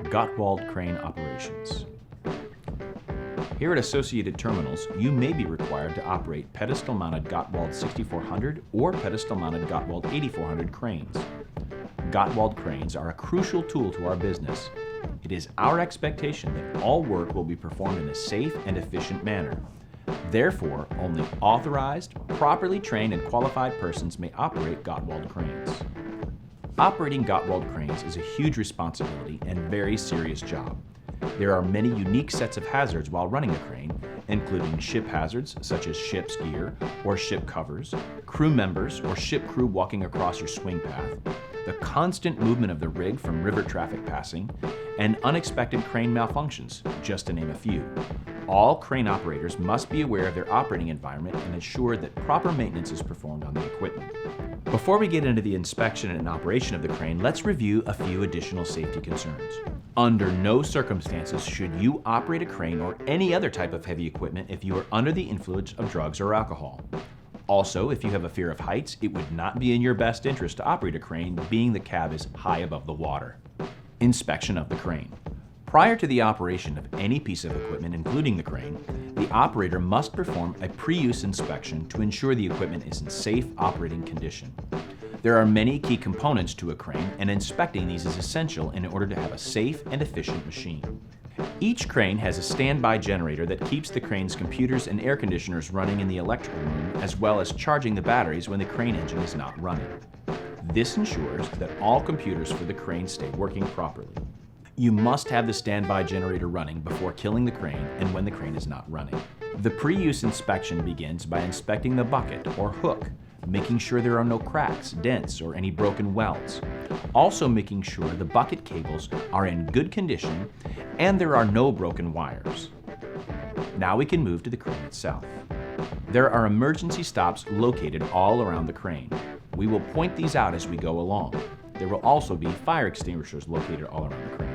Gottwald Crane Operations. Here at Associated Terminals, you may be required to operate pedestal-mounted Gottwald 6400 or pedestal-mounted Gottwald 8400 cranes. Gottwald cranes are a crucial tool to our business. It is our expectation that all work will be performed in a safe and efficient manner. Therefore, only authorized, properly trained, and qualified persons may operate Gottwald cranes. Operating Gottwald cranes is a huge responsibility and very serious job. There are many unique sets of hazards while running a crane, including ship hazards such as ship's gear or ship covers, crew members or ship crew walking across your swing path, the constant movement of the rig from river traffic passing, and unexpected crane malfunctions, just to name a few. All crane operators must be aware of their operating environment and ensure that proper maintenance is performed on the equipment. Before we get into the inspection and operation of the crane, let's review a few additional safety concerns. Under no circumstances should you operate a crane or any other type of heavy equipment if you are under the influence of drugs or alcohol. Also, if you have a fear of heights, it would not be in your best interest to operate a crane, being the cab is high above the water. Inspection of the crane. Prior to the operation of any piece of equipment, including the crane, the operator must perform a pre-use inspection to ensure the equipment is in safe operating condition. There are many key components to a crane, and inspecting these is essential in order to have a safe and efficient machine. Each crane has a standby generator that keeps the crane's computers and air conditioners running in the electrical room, as well as charging the batteries when the crane engine is not running. This ensures that all computers for the crane stay working properly. You must have the standby generator running before killing the crane and when the crane is not running. The pre-use inspection begins by inspecting the bucket or hook, making sure there are no cracks, dents, or any broken welds. Also making sure the bucket cables are in good condition and there are no broken wires. Now we can move to the crane itself. There are emergency stops located all around the crane. We will point these out as we go along. There will also be fire extinguishers located all around the crane.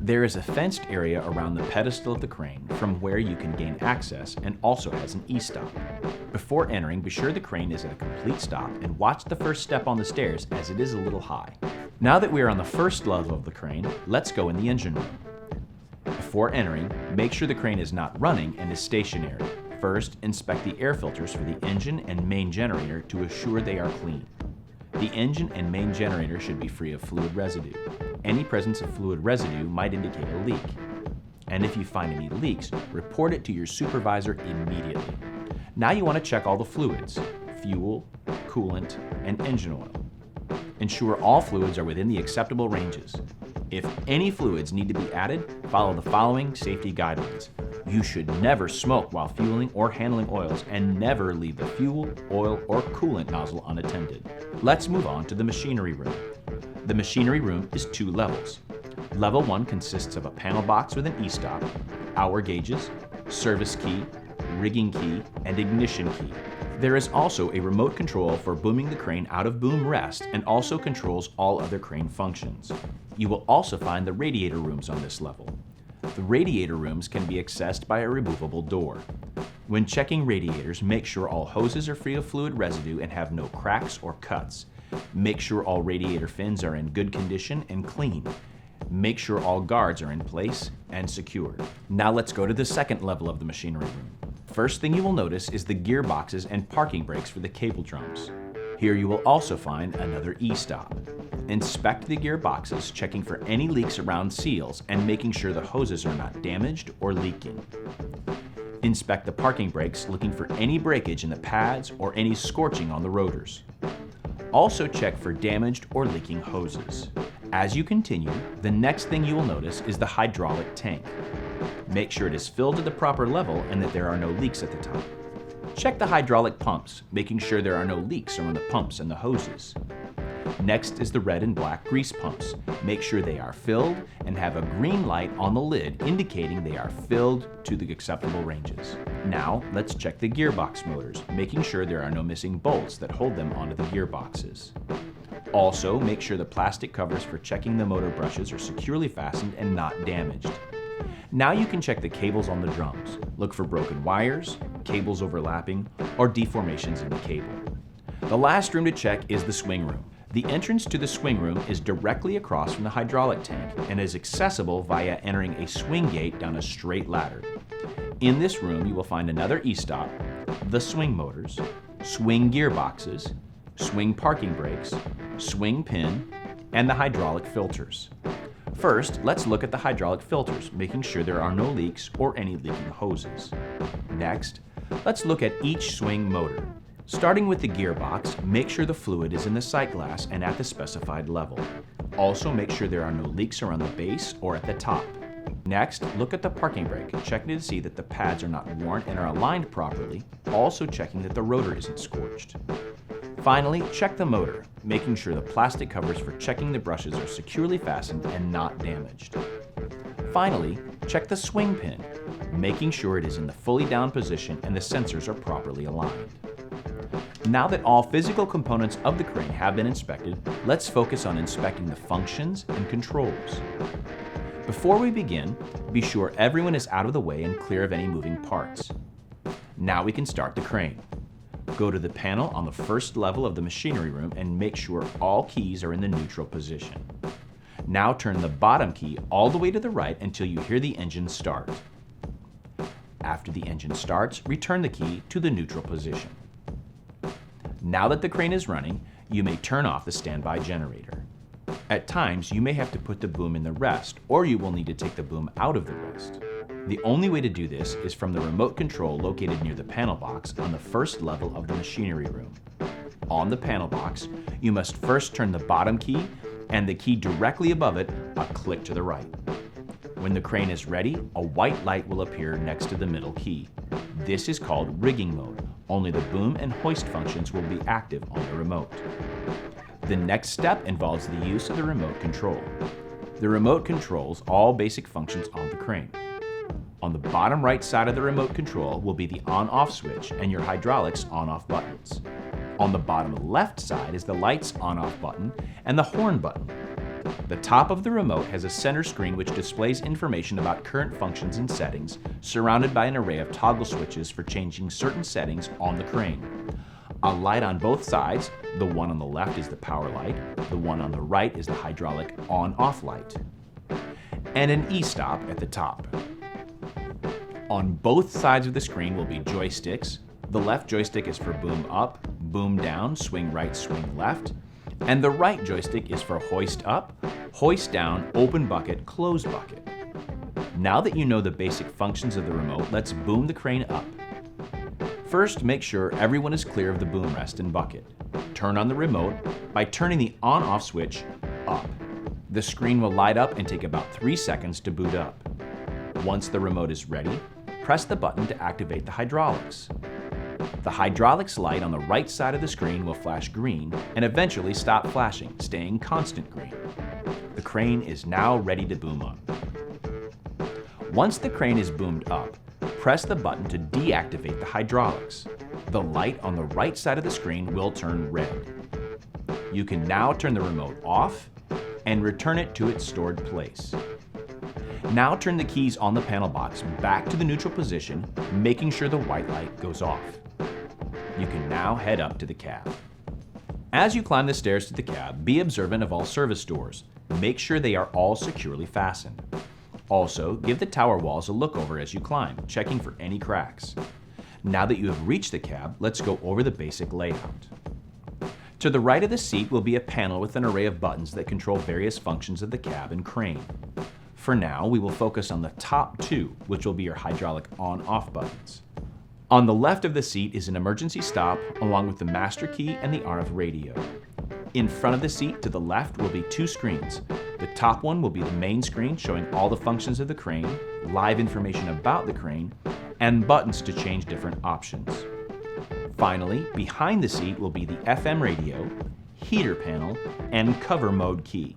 There is a fenced area around the pedestal of the crane from where you can gain access, and also has an e-stop. Before entering, be sure the crane is at a complete stop and watch the first step on the stairs as it is a little high. Now that we are on the first level of the crane, let's go in the engine room. Before entering, make sure the crane is not running and is stationary. First, inspect the air filters for the engine and main generator to assure they are clean. The engine and main generator should be free of fluid residue. Any presence of fluid residue might indicate a leak. And if you find any leaks, report it to your supervisor immediately. Now you want to check all the fluids: fuel, coolant, and engine oil. Ensure all fluids are within the acceptable ranges. If any fluids need to be added, follow the following safety guidelines. You should never smoke while fueling or handling oils, and never leave the fuel, oil, or coolant nozzle unattended. Let's move on to the machinery room. The machinery room is 2 levels. Level 1 consists of a panel box with an e-stop, hour gauges, service key, rigging key, and ignition key. There is also a remote control for booming the crane out of boom rest, and also controls all other crane functions. You will also find the radiator rooms on this level. The radiator rooms can be accessed by a removable door. When checking radiators, make sure all hoses are free of fluid residue and have no cracks or cuts. Make sure all radiator fins are in good condition and clean. Make sure all guards are in place and secured. Now let's go to the second level of the machinery room. First thing you will notice is the gearboxes and parking brakes for the cable drums. Here you will also find another e-stop. Inspect the gearboxes, checking for any leaks around seals and making sure the hoses are not damaged or leaking. Inspect the parking brakes, looking for any breakage in the pads or any scorching on the rotors. Also check for damaged or leaking hoses. As you continue, the next thing you will notice is the hydraulic tank. Make sure it is filled to the proper level and that there are no leaks at the top. Check the hydraulic pumps, making sure there are no leaks around the pumps and the hoses. Next is the red and black grease pumps. Make sure they are filled and have a green light on the lid indicating they are filled to the acceptable ranges. Now let's check the gearbox motors, making sure there are no missing bolts that hold them onto the gearboxes. Also, make sure the plastic covers for checking the motor brushes are securely fastened and not damaged. Now you can check the cables on the drums. Look for broken wires, cables overlapping, or deformations in the cable. The last room to check is the swing room. The entrance to the swing room is directly across from the hydraulic tank and is accessible via entering a swing gate down a straight ladder. In this room, you will find another e-stop, the swing motors, swing gearboxes, swing parking brakes, swing pin, and the hydraulic filters. First, let's look at the hydraulic filters, making sure there are no leaks or any leaking hoses. Next, let's look at each swing motor. Starting with the gearbox, make sure the fluid is in the sight glass and at the specified level. Also, make sure there are no leaks around the base or at the top. Next, look at the parking brake, checking to see that the pads are not worn and are aligned properly, also checking that the rotor isn't scorched. Finally, check the motor, making sure the plastic covers for checking the brushes are securely fastened and not damaged. Finally, check the swing pin, making sure it is in the fully down position and the sensors are properly aligned. Now that all physical components of the crane have been inspected, let's focus on inspecting the functions and controls. Before we begin, be sure everyone is out of the way and clear of any moving parts. Now we can start the crane. Go to the panel on the first level of the machinery room and make sure all keys are in the neutral position. Now turn the bottom key all the way to the right until you hear the engine start. After the engine starts, return the key to the neutral position. Now that the crane is running, you may turn off the standby generator. At times, you may have to put the boom in the rest, or you will need to take the boom out of the rest. The only way to do this is from the remote control located near the panel box on the first level of the machinery room. On the panel box, you must first turn the bottom key and the key directly above it a click to the right. When the crane is ready, a white light will appear next to the middle key. This is called rigging mode. Only the boom and hoist functions will be active on the remote. The next step involves the use of the remote control. The remote controls all basic functions of the crane. On the bottom right side of the remote control will be the on-off switch and your hydraulics on-off buttons. On the bottom left side is the lights on-off button and the horn button. The top of the remote has a center screen which displays information about current functions and settings, surrounded by an array of toggle switches for changing certain settings on the crane. A light on both sides, the one on the left is the power light, the one on the right is the hydraulic on-off light, and an e-stop at the top. On both sides of the screen will be joysticks. The left joystick is for boom up, boom down, swing right, swing left, and the right joystick is for hoist up, hoist down, open bucket, close bucket. Now that you know the basic functions of the remote, let's boom the crane up. First, make sure everyone is clear of the boom rest and bucket. Turn on the remote by turning the on-off switch up. The screen will light up and take about 3 seconds to boot up. Once the remote is ready, press the button to activate the hydraulics. The hydraulics light on the right side of the screen will flash green and eventually stop flashing, staying constant green. The crane is now ready to boom up. Once the crane is boomed up, press the button to deactivate the hydraulics. The light on the right side of the screen will turn red. You can now turn the remote off and return it to its stored place. Now turn the keys on the panel box back to the neutral position, making sure the white light goes off. You can now head up to the cab. As you climb the stairs to the cab, be observant of all service doors. Make sure they are all securely fastened. Also, give the tower walls a look over as you climb, checking for any cracks. Now that you have reached the cab, let's go over the basic layout. To the right of the seat will be a panel with an array of buttons that control various functions of the cab and crane. For now, we will focus on the top two, which will be your hydraulic on-off buttons. On the left of the seat is an emergency stop, along with the master key and the RF radio. In front of the seat to the left will be 2 screens. The top one will be the main screen showing all the functions of the crane, live information about the crane, and buttons to change different options. Finally, behind the seat will be the FM radio, heater panel, and cover mode key.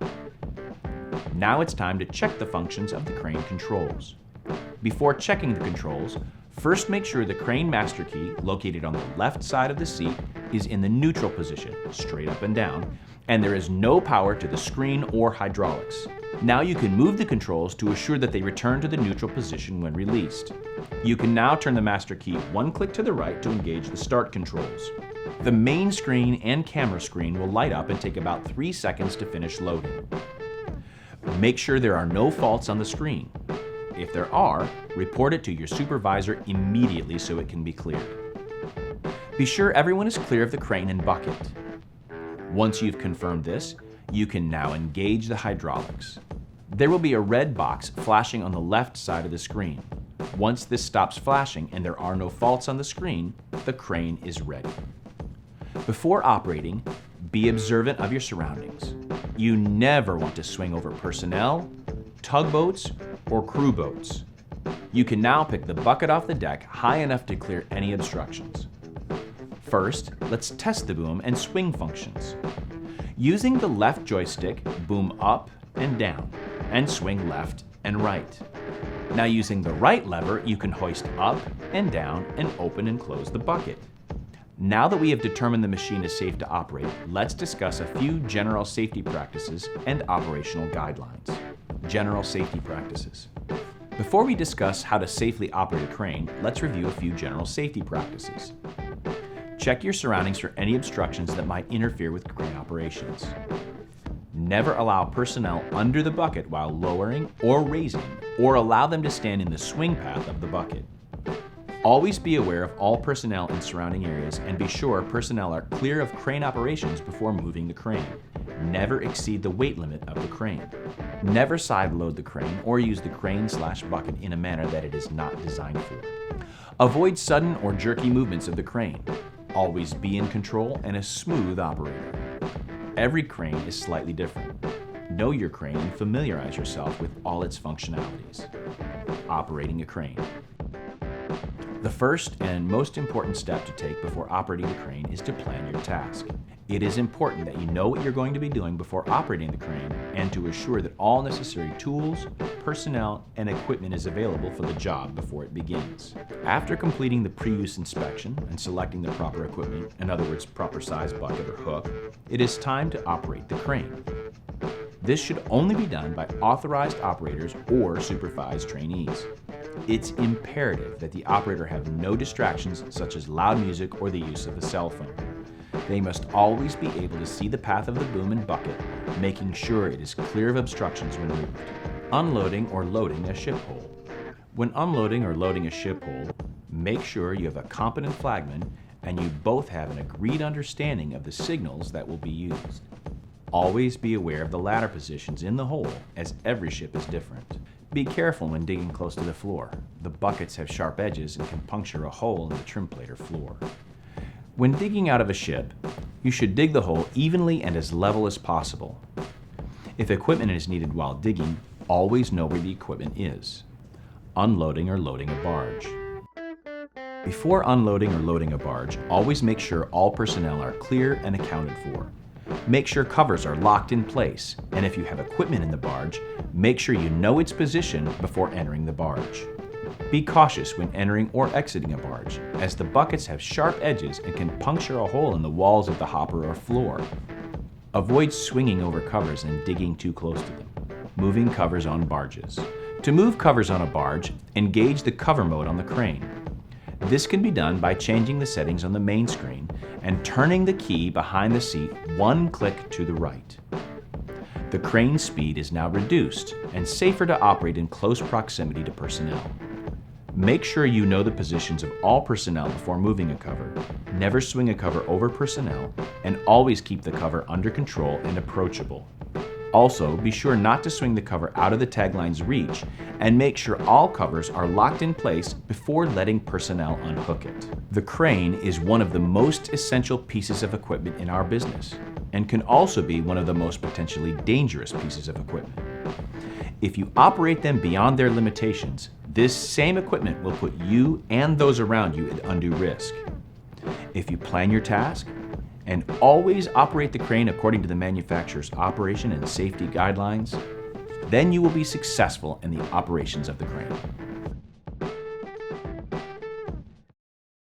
Now it's time to check the functions of the crane controls. Before checking the controls, first make sure the crane master key, located on the left side of the seat, is in the neutral position, straight up and down, and there is no power to the screen or hydraulics. Now you can move the controls to assure that they return to the neutral position when released. You can now turn the master key 1 click to the right to engage the start controls. The main screen and camera screen will light up and take about 3 seconds to finish loading. Make sure there are no faults on the screen. If there are, report it to your supervisor immediately so it can be cleared. Be sure everyone is clear of the crane and bucket. Once you've confirmed this, you can now engage the hydraulics. There will be a red box flashing on the left side of the screen. Once this stops flashing and there are no faults on the screen, the crane is ready. Before operating, be observant of your surroundings. You never want to swing over personnel, tugboats, or crew boats. You can now pick the bucket off the deck high enough to clear any obstructions. First, let's test the boom and swing functions. Using the left joystick, boom up and down, and swing left and right. Now using the right lever, you can hoist up and down and open and close the bucket. Now that we have determined the machine is safe to operate, let's discuss a few general safety practices and operational guidelines. General safety practices. Before we discuss how to safely operate a crane, let's review a few general safety practices. Check your surroundings for any obstructions that might interfere with crane operations. Never allow personnel under the bucket while lowering or raising, or allow them to stand in the swing path of the bucket. Always be aware of all personnel in surrounding areas and be sure personnel are clear of crane operations before moving the crane. Never exceed the weight limit of the crane. Never side load the crane or use the crane/bucket in a manner that it is not designed for. Avoid sudden or jerky movements of the crane. Always be in control and a smooth operator. Every crane is slightly different. Know your crane and familiarize yourself with all its functionalities. Operating a crane. The first and most important step to take before operating the crane is to plan your task. It is important that you know what you're going to be doing before operating the crane and to assure that all necessary tools, personnel, and equipment is available for the job before it begins. After completing the pre-use inspection and selecting the proper equipment, in other words, proper size bucket or hook, it is time to operate the crane. This should only be done by authorized operators or supervised trainees. It's imperative that the operator have no distractions such as loud music or the use of a cell phone. They must always be able to see the path of the boom and bucket, making sure it is clear of obstructions when moved. Unloading or loading a ship hole. When unloading or loading a ship hole, make sure you have a competent flagman and you both have an agreed understanding of the signals that will be used. Always be aware of the ladder positions in the hole, as every ship is different. Be careful when digging close to the floor. The buckets have sharp edges and can puncture a hole in the trim plate or floor. When digging out of a ship, you should dig the hole evenly and as level as possible. If equipment is needed while digging, always know where the equipment is. Unloading or loading a barge. Before unloading or loading a barge, always make sure all personnel are clear and accounted for. Make sure covers are locked in place, and if you have equipment in the barge, make sure you know its position before entering the barge. Be cautious when entering or exiting a barge, as the buckets have sharp edges and can puncture a hole in the walls of the hopper or floor. Avoid swinging over covers and digging too close to them. Moving covers on barges. To move covers on a barge, engage the cover mode on the crane. This can be done by changing the settings on the main screen and turning the key behind the seat one click to the right. The crane speed is now reduced and safer to operate in close proximity to personnel. Make sure you know the positions of all personnel before moving a cover. Never swing a cover over personnel, and always keep the cover under control and approachable. Also, be sure not to swing the cover out of the tagline's reach, and make sure all covers are locked in place before letting personnel unhook it. The crane is one of the most essential pieces of equipment in our business, and can also be one of the most potentially dangerous pieces of equipment. If you operate them beyond their limitations, this same equipment will put you and those around you at undue risk. If you plan your task and always operate the crane according to the manufacturer's operation and safety guidelines, then you will be successful in the operations of the crane.